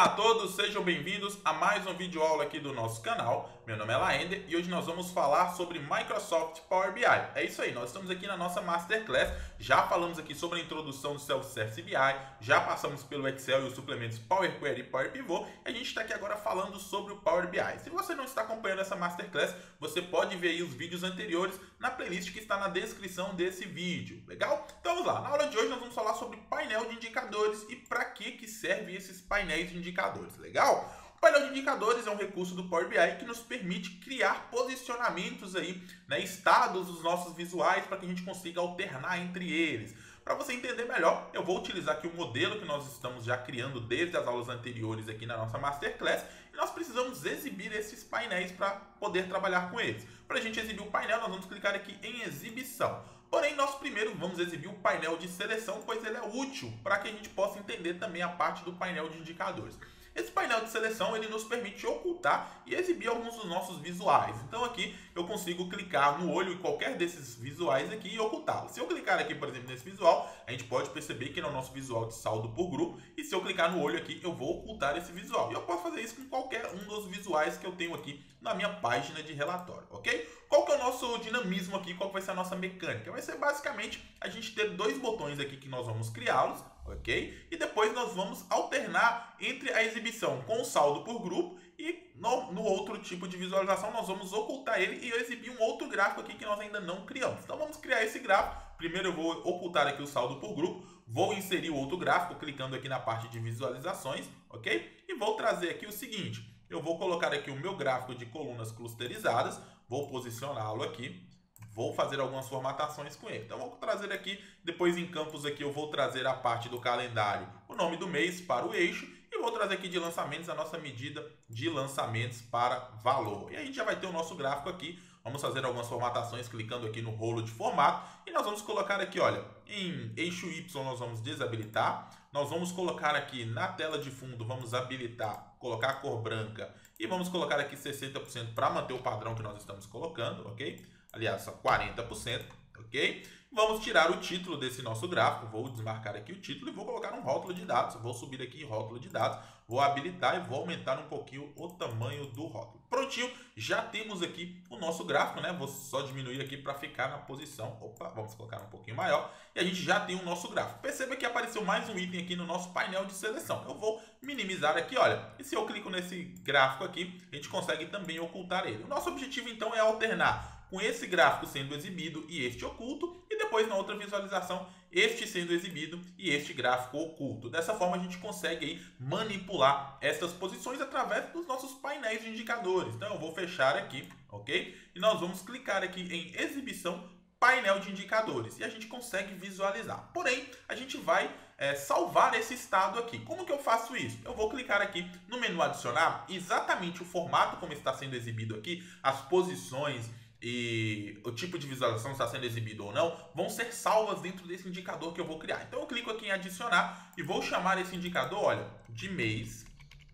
Olá a todos, sejam bem-vindos a mais um vídeo aula aqui do nosso canal. Meu nome é Laender e hoje nós vamos falar sobre Microsoft Power BI. É isso aí, nós estamos aqui na nossa Masterclass, já falamos aqui sobre a introdução do Self-Service BI, já passamos pelo Excel e os suplementos Power Query e Power Pivot, e a gente está aqui agora falando sobre o Power BI. Se você não está acompanhando essa Masterclass, você pode ver aí os vídeos anteriores na playlist que está na descrição desse vídeo, legal? Então vamos lá, na aula de hoje nós vamos falar sobre painel de indicadores e para que serve esses painéis de indicadores, legal? O painel de indicadores é um recurso do Power BI que nos permite criar posicionamentos aí, né, estados dos nossos visuais para que a gente consiga alternar entre eles. Para você entender melhor, eu vou utilizar aqui o modelo que nós estamos já criando desde as aulas anteriores aqui na nossa Masterclass e nós precisamos exibir esses painéis para poder trabalhar com eles. Para a gente exibir o painel, nós vamos clicar aqui em exibição. Porém, nós primeiro vamos exibir o painel de seleção, pois ele é útil para que a gente possa entender também a parte do painel de indicadores. Esse painel de seleção ele nos permite ocultar e exibir alguns dos nossos visuais. Então aqui eu consigo clicar no olho em qualquer desses visuais aqui e ocultá-lo. Se eu clicar aqui, por exemplo, nesse visual, a gente pode perceber que ele é o nosso visual de saldo por grupo. E se eu clicar no olho aqui, eu vou ocultar esse visual. E eu posso fazer isso com qualquer um dos visuais que eu tenho aqui na minha página de relatório, ok? Qual que é o nosso dinamismo aqui? Qual vai ser a nossa mecânica? Vai ser basicamente a gente ter dois botões aqui que nós vamos criá-los, ok? E depois nós vamos alternar entre a exibição com o saldo por grupo e no outro tipo de visualização nós vamos ocultar ele e exibir um outro gráfico aqui que nós ainda não criamos. Então vamos criar esse gráfico. Primeiro eu vou ocultar aqui o saldo por grupo, vou inserir o outro gráfico clicando aqui na parte de visualizações, ok? E vou trazer aqui o seguinte, eu vou colocar aqui o meu gráfico de colunas clusterizadas, vou posicioná-lo aqui. Vou fazer algumas formatações com ele. Então, vou trazer aqui, depois em campos aqui, eu vou trazer a parte do calendário, o nome do mês para o eixo. E vou trazer aqui de lançamentos a nossa medida de lançamentos para valor. E a gente já vai ter o nosso gráfico aqui. Vamos fazer algumas formatações clicando aqui no rolo de formato. E nós vamos colocar aqui, olha, em eixo Y nós vamos desabilitar. Nós vamos colocar aqui na tela de fundo, vamos habilitar, colocar a cor branca. E vamos colocar aqui 60% para manter o padrão que nós estamos colocando, ok? Aliás, só 40%, ok? Vamos tirar o título desse nosso gráfico, vou desmarcar aqui o título e vou colocar um rótulo de dados. Vou subir aqui em rótulo de dados, vou habilitar e vou aumentar um pouquinho o tamanho do rótulo. Prontinho, já temos aqui o nosso gráfico, né? Vou só diminuir aqui para ficar na posição. Opa, vamos colocar um pouquinho maior. E a gente já tem o nosso gráfico. Perceba que apareceu mais um item aqui no nosso painel de seleção. Eu vou minimizar aqui, olha. E se eu clico nesse gráfico aqui, a gente consegue também ocultar ele. O nosso objetivo então é alternar com esse gráfico sendo exibido e este oculto, e depois na outra visualização, este sendo exibido e este gráfico oculto. Dessa forma a gente consegue aí manipular essas posições através dos nossos painéis de indicadores. Então eu vou fechar aqui, ok? E nós vamos clicar aqui em exibição, painel de indicadores, e a gente consegue visualizar. Porém, a gente vai salvar esse estado aqui. Como que eu faço isso? Eu vou clicar aqui no menu adicionar, exatamente o formato como está sendo exibido aqui, as posições e o tipo de visualização está sendo exibido ou não, vão ser salvas dentro desse indicador que eu vou criar. Então eu clico aqui em adicionar e vou chamar esse indicador, olha, de mês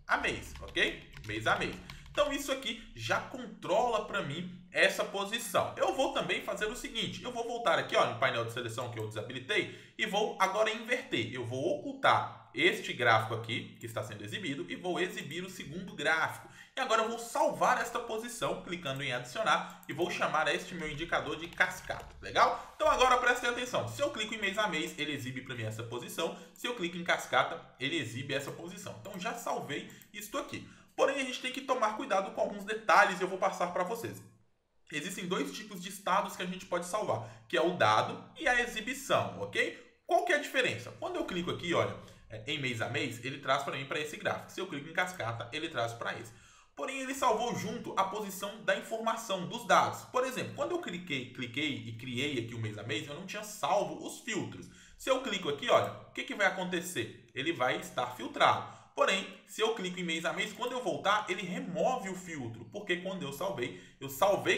a mês, ok? Mês a mês. Então isso aqui já controla para mim essa posição. Eu vou também fazer o seguinte, eu vou voltar aqui ó, no painel de seleção que eu desabilitei e vou agora inverter. Eu vou ocultar este gráfico aqui que está sendo exibido e vou exibir o segundo gráfico. E agora eu vou salvar esta posição clicando em adicionar e vou chamar este meu indicador de cascata, legal? Então agora prestem atenção, se eu clico em mês a mês, ele exibe para mim essa posição, se eu clico em cascata, ele exibe essa posição. Então já salvei isto aqui. Porém a gente tem que tomar cuidado com alguns detalhes e eu vou passar para vocês. Existem dois tipos de estados que a gente pode salvar, que é o dado e a exibição, ok? Qual que é a diferença? Quando eu clico aqui, olha, em mês a mês, ele traz para mim para esse gráfico. Se eu clico em cascata, ele traz para esse. Porém, ele salvou junto a posição da informação, dos dados. Por exemplo, quando eu cliquei e criei aqui o mês a mês, eu não tinha salvo os filtros. Se eu clico aqui, olha, o que vai acontecer? Ele vai estar filtrado. Porém, se eu clico em mês a mês, quando eu voltar, ele remove o filtro. Porque quando eu salvei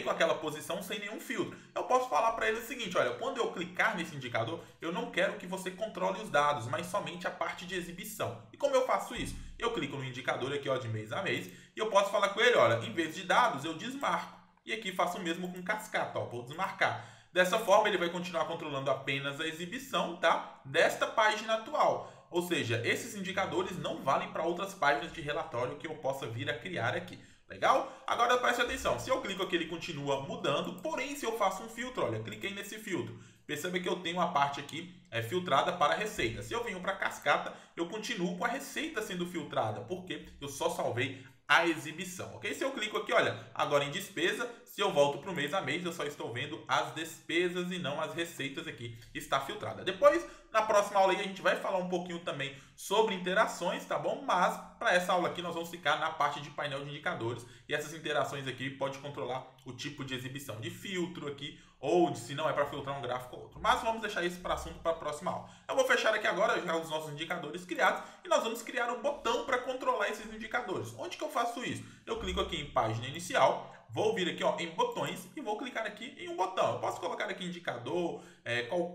com aquela posição sem nenhum filtro. Eu posso falar para ele o seguinte, olha, quando eu clicar nesse indicador, eu não quero que você controle os dados, mas somente a parte de exibição. E como eu faço isso? Eu clico no indicador aqui ó, de mês a mês e eu posso falar com ele, olha, em vez de dados, eu desmarco. E aqui faço o mesmo com cascata, ó, vou desmarcar. Dessa forma, ele vai continuar controlando apenas a exibição, tá? Desta página atual. Ou seja, esses indicadores não valem para outras páginas de relatório que eu possa vir a criar aqui. Legal? Agora preste atenção, se eu clico aqui ele continua mudando, porém se eu faço um filtro, olha, cliquei nesse filtro, perceba que eu tenho a parte aqui filtrada para receita. Se eu venho para cascata, eu continuo com a receita sendo filtrada, porque eu só salvei a exibição, ok? Se eu clico aqui, olha, agora em despesa, se eu volto para o mês a mês, eu só estou vendo as despesas e não as receitas aqui, está filtrada. Depois, na próxima aula aí, a gente vai falar um pouquinho também sobre interações, tá bom? Mas, para essa aula aqui, nós vamos ficar na parte de painel de indicadores, e essas interações aqui pode controlar o tipo de exibição de filtro aqui, ou se não é para filtrar um gráfico ou outro. Mas vamos deixar isso para assunto para a próxima aula. Eu vou fechar aqui agora já os nossos indicadores criados e nós vamos criar um botão para controlar esses indicadores. Onde que eu faço isso? Eu clico aqui em página inicial, vou vir aqui ó, em botões e vou clicar aqui em um botão. Eu posso colocar aqui indicador,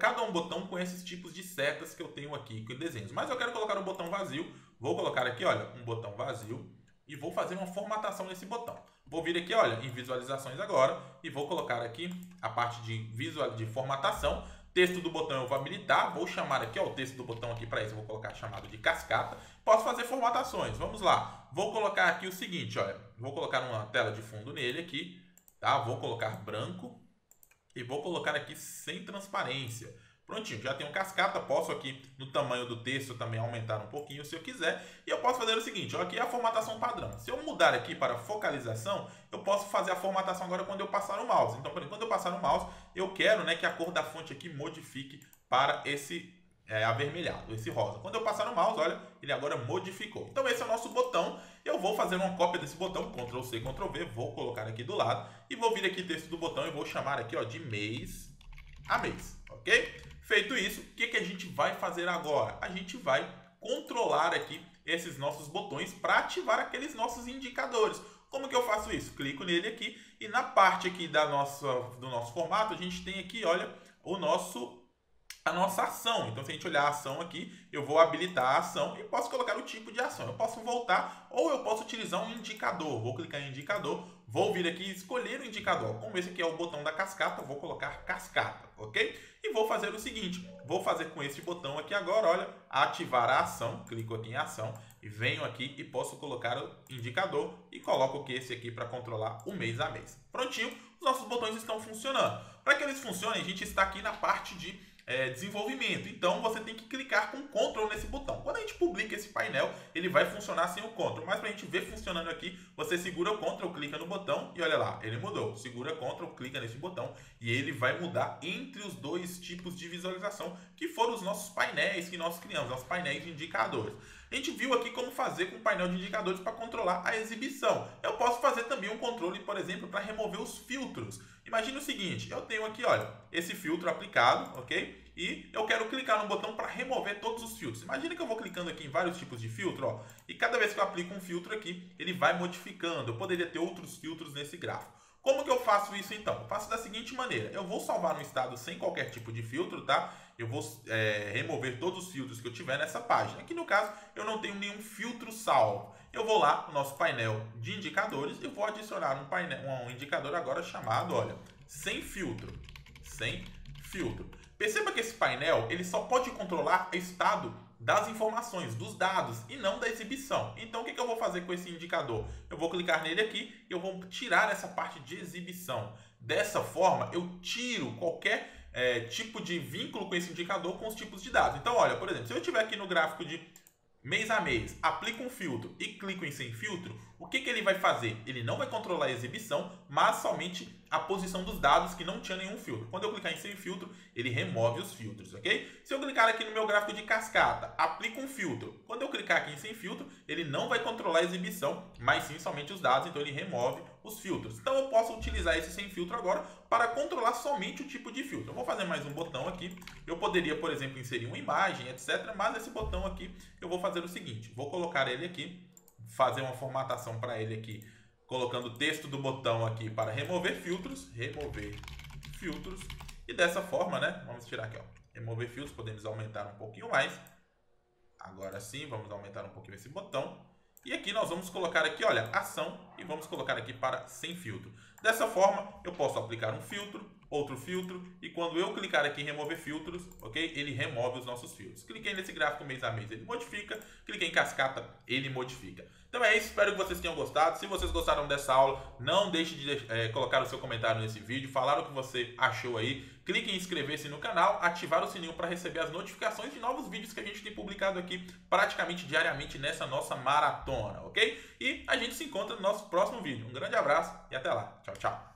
cada um botão com esses tipos de setas que eu tenho aqui com desenhos. Mas eu quero colocar um botão vazio, vou colocar aqui, olha, um botão vazio e vou fazer uma formatação nesse botão. Vou vir aqui, olha, em visualizações agora e vou colocar aqui a parte de formatação. Texto do botão eu vou habilitar, vou chamar aqui ó, o texto do botão aqui para isso, eu vou colocar chamado de cascata. Posso fazer formatações, vamos lá. Vou colocar aqui o seguinte, olha, vou colocar uma tela de fundo nele aqui, tá? Vou colocar branco e vou colocar aqui sem transparência. Prontinho, já tenho cascata, posso aqui no tamanho do texto também aumentar um pouquinho se eu quiser. E eu posso fazer o seguinte, ó, aqui é a formatação padrão. Se eu mudar aqui para focalização, eu posso fazer a formatação agora quando eu passar o mouse. Então, por exemplo, quando eu passar o mouse, eu quero que a cor da fonte aqui modifique para esse avermelhado, esse rosa. Quando eu passar no mouse, olha, ele agora modificou. Então esse é o nosso botão. Eu vou fazer uma cópia desse botão, Ctrl C, Ctrl V, vou colocar aqui do lado e vou vir aqui texto do botão e vou chamar aqui ó, de mês a mês, ok? Feito isso, o que a gente vai fazer agora? A gente vai controlar aqui esses nossos botões para ativar aqueles nossos indicadores. Como que eu faço isso? Clico nele aqui e na parte aqui do nosso formato, a gente tem aqui, olha, a nossa ação. Então, se a gente olhar a ação aqui, eu vou habilitar a ação e posso colocar o tipo de ação. Eu posso voltar ou eu posso utilizar um indicador. Vou clicar em indicador, vou vir aqui e escolher o indicador. Como esse aqui é o botão da cascata, vou colocar cascata, ok? E vou fazer o seguinte, vou fazer com esse botão aqui agora, olha, ativar a ação. Clico aqui em ação e venho aqui e posso colocar o indicador e coloco esse aqui para controlar o mês a mês. Prontinho, os nossos botões estão funcionando. Para que eles funcionem, a gente está aqui na parte de desenvolvimento. Então, você tem que clicar com Ctrl nesse botão. Quando a gente publica esse painel, ele vai funcionar sem o Ctrl. Mas para a gente ver funcionando aqui, você segura o Ctrl, clica no botão e olha lá, ele mudou. Segura Ctrl, clica nesse botão e ele vai mudar entre os dois tipos de visualização que foram os nossos painéis que nós criamos, os painéis de indicadores. A gente viu aqui como fazer com o painel de indicadores para controlar a exibição. Eu posso fazer também um controle, por exemplo, para remover os filtros. Imagina o seguinte, eu tenho aqui, olha, esse filtro aplicado, ok? E eu quero clicar no botão para remover todos os filtros. Imagina que eu vou clicando aqui em vários tipos de filtro, ó, e cada vez que eu aplico um filtro aqui, ele vai modificando. Eu poderia ter outros filtros nesse gráfico. Como que eu faço isso então? Eu faço da seguinte maneira, eu vou salvar no estado sem qualquer tipo de filtro, tá? Eu vou remover todos os filtros que eu tiver nessa página. Aqui no caso, eu não tenho nenhum filtro salvo. Eu vou lá no nosso painel de indicadores e vou adicionar um indicador agora chamado, olha, sem filtro. Sem filtro. Perceba que esse painel ele só pode controlar o estado das informações, dos dados e não da exibição. Então, o que eu vou fazer com esse indicador? Eu vou clicar nele aqui e eu vou tirar essa parte de exibição. Dessa forma, eu tiro qualquer tipo de vínculo com esse indicador com os tipos de dados. Então, olha, por exemplo, se eu estiver aqui no gráfico de mês a mês, aplico um filtro e clico em sem filtro, o que ele vai fazer? Ele não vai controlar a exibição, mas somente a posição dos dados que não tinha nenhum filtro. Quando eu clicar em sem filtro, ele remove os filtros, ok? Se eu clicar aqui no meu gráfico de cascata, aplico um filtro. Quando eu clicar aqui em sem filtro, ele não vai controlar a exibição, mas sim somente os dados, então ele remove os filtros. Então eu posso utilizar esse sem filtro agora para controlar somente o tipo de filtro. Eu vou fazer mais um botão aqui. Eu poderia, por exemplo, inserir uma imagem, etc. Mas esse botão aqui, eu vou fazer o seguinte. Vou colocar ele aqui, fazer uma formatação para ele aqui, colocando o texto do botão aqui para remover filtros. E dessa forma, né? Vamos tirar aqui, ó. Remover filtros, podemos aumentar um pouquinho mais. Agora sim, vamos aumentar um pouquinho esse botão. E aqui nós vamos colocar aqui, olha, ação e vamos colocar aqui para sem filtro. Dessa forma, eu posso aplicar um filtro, outro filtro, e quando eu clicar aqui em remover filtros, ok? Ele remove os nossos filtros. Cliquei nesse gráfico mês a mês, ele modifica. Cliquei em cascata, ele modifica. Então é isso, espero que vocês tenham gostado. Se vocês gostaram dessa aula, não deixe de colocar o seu comentário nesse vídeo, falar o que você achou aí. Clique em inscrever-se no canal, ativar o sininho para receber as notificações de novos vídeos que a gente tem publicado aqui praticamente diariamente nessa nossa maratona, ok? E a gente se encontra no nosso próximo vídeo. Um grande abraço e até lá. Tchau, tchau.